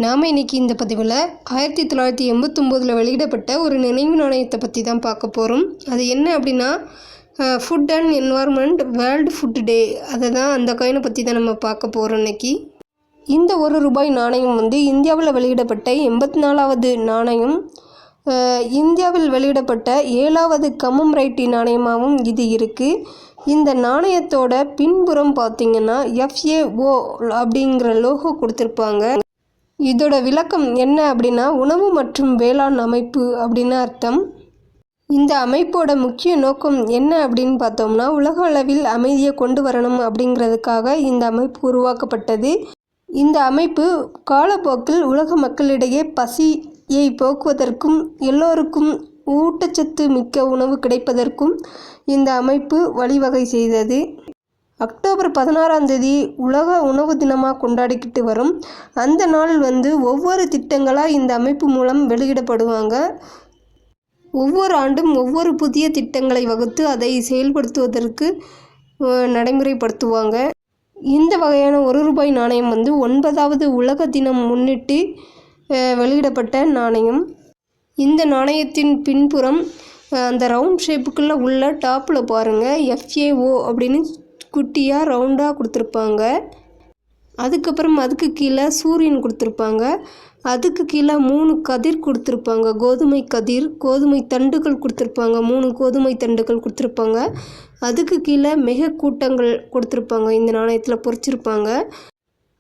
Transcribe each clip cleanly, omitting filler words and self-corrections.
நாம் இன்றைக்கி இந்த பதிவில் 1989 வெளியிடப்பட்ட ஒரு நினைவு நாணயத்தை பற்றி தான் பார்க்க போகிறோம். அது என்ன அப்படின்னா food and environment world food day. அதை தான் அந்த காயினை பற்றி தான் நம்ம பார்க்க போகிறோம் இன்றைக்கி. இந்த ₹1 நாணயம் இந்தியாவில் வெளியிடப்பட்ட 84வது நாணயம். இந்தியாவில் வெளியிடப்பட்ட 7வது கமமரேட்டிவ் நாணயமாகவும் இது இருக்குது. இந்த நாணயத்தோட பின்புறம் பார்த்திங்கன்னா FAO அப்படிங்கிற லோகோ கொடுத்துருப்பாங்க. இதோட விளக்கம் என்ன அப்படின்னா உணவு மற்றும் வேளாண் அமைப்பு அப்படின்னு அர்த்தம். இந்த அமைப்போட முக்கிய நோக்கம் என்ன அப்படின்னு பார்த்தோம்னா உலக அளவில் அமைதியை கொண்டு வரணும் அப்படிங்கிறதுக்காக இந்த அமைப்பு உருவாக்கப்பட்டது. இந்த அமைப்பு காலப்போக்கில் உலக மக்களிடையே பசியை போக்குவதற்கும் எல்லோருக்கும் ஊட்டச்சத்து மிக்க உணவு கிடைப்பதற்கும் இந்த அமைப்பு வழிவகை செய்தது. அக்டோபர் 16 உலக உணவு தினமாக கொண்டாடிக்கிட்டு வரும். அந்த நாள் ஒவ்வொரு திட்டங்களாக இந்த அமைப்பு மூலம் வெளியிடப்படுவாங்க. ஒவ்வொரு ஆண்டும் ஒவ்வொரு புதிய திட்டங்களை வகுத்து அதை செயல்படுத்துவதற்கு நடைமுறைப்படுத்துவாங்க. இந்த வகையான ₹1 நாணயம் 9வது உலக தினம் முன்னிட்டு வெளியிடப்பட்ட நாணயம். இந்த நாணயத்தின் பின்புறம் அந்த ரவுண்ட் ஷேப்புக்குள்ளே உள்ள டாப்பில் பாருங்கள் FAO அப்படின்னு குட்டியாக ரவுண்டாக கொடுத்துருப்பாங்க. அதுக்கப்புறம் அதுக்கு கீழே சூரியன் கொடுத்துருப்பாங்க. அதுக்கு கீழே 3 கதிர் கொடுத்துருப்பாங்க. கோதுமை கதிர், கோதுமை தண்டுகள் கொடுத்துருப்பாங்க. 3 கோதுமை தண்டுகள் கொடுத்துருப்பாங்க. அதுக்கு கீழே மேகக்கூட்டங்கள் கொடுத்துருப்பாங்க. இந்த நாணயத்தில் பொறிச்சிருப்பாங்க.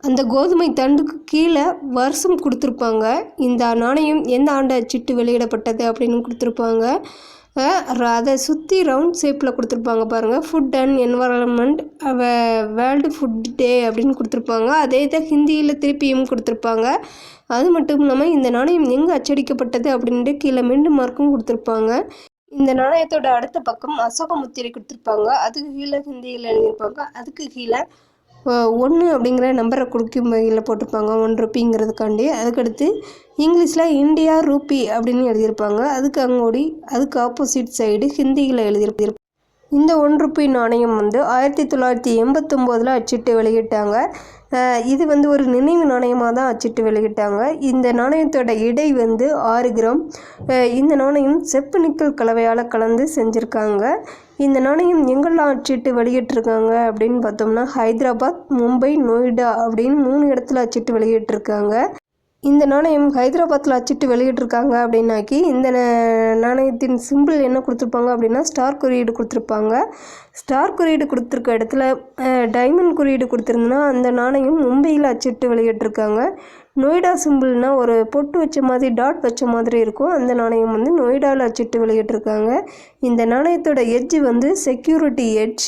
அந்த கோதுமை தண்டுக்கு கீழே வருஷம் கொடுத்துருப்பாங்க. இந்த நாணயம் எந்த ஆண்டு அச்சிட்டு வெளியிடப்பட்டது அப்படின்னு கொடுத்துருப்பாங்க. அதை சுற்றி ரவுண்ட் ஷேப்பில் கொடுத்துருப்பாங்க பாருங்கள். Food and environment world food day அப்படின்னு கொடுத்துருப்பாங்க. அதே தான் ஹிந்தியில் திருப்பியும் கொடுத்துருப்பாங்க. அது மட்டும் இல்லாமல் இந்த நாணயம் எங்கே அச்சடிக்கப்பட்டது அப்படின்ட்டு கீழே மீண்டும் மார்க்கும் கொடுத்துருப்பாங்க. இந்த நாணயத்தோட அடுத்த பக்கம் அசோக முத்திரை கொடுத்துருப்பாங்க. அதுக்கு கீழே ஹிந்தியில் எழுதியிருப்பாங்க. அதுக்கு கீழே 1 அப்படிங்கிற நம்பரை கொடுக்கும் வகையில் போட்டிருப்பாங்க ₹1ங்கிறதுக்காண்டி. அதுக்கடுத்து இங்கிலீஷில் இந்தியா ரூபி அப்படின்னு எழுதியிருப்பாங்க. அதுக்கு ஆப்போசிட் சைடு ஹிந்தியில் எழுதியிருப்பாங்க. இந்த ₹1 நாணயம் 1989 அச்சிட்டு வெளியிட்டாங்க. இது ஒரு நினைவு நாணயமாக தான் அச்சிட்டு வெளியிட்டாங்க. இந்த நாணயத்தோட எடை 6 கிராம். இந்த நாணயம் செப்பு நிக்கல் கலவையால் கலந்து செஞ்சுருக்காங்க. இந்த நாணயம் எங்கெல்லாம் அச்சிட்டு வெளியிட்டிருக்காங்க அப்படின்னு பார்த்தோம்னா ஹைதராபாத், மும்பை, நொய்டா அப்படின்னு 3 இடத்துல அச்சிட்டு வெளியிட்டிருக்காங்க. இந்த நாணயம் ஹைதராபாத்தில் அச்சிட்டு வெளியிட்டிருக்காங்க அப்படின்னாக்கி இந்த நாணயத்தின் சிம்பிள் என்ன கொடுத்துருப்பாங்க அப்படின்னா ஸ்டார் குறியீடு கொடுத்துருப்பாங்க. ஸ்டார் குறியீடு கொடுத்துருக்க இடத்துல டைமண்ட் குறியீடு கொடுத்துருந்தோன்னா அந்த நாணயம் மும்பையில் அச்சிட்டு வெளியிட்டிருக்காங்க. நொய்டா சிம்பிள்னால் ஒரு பொட்டு வச்ச மாதிரி டாட் வச்ச மாதிரி இருக்கும். அந்த நாணயம் நொய்டாவில் அச்சிட்டு வெளியிட்டிருக்காங்க. இந்த நாணயத்தோட எட்ஜ் செக்யூரிட்டி எட்ஜ்.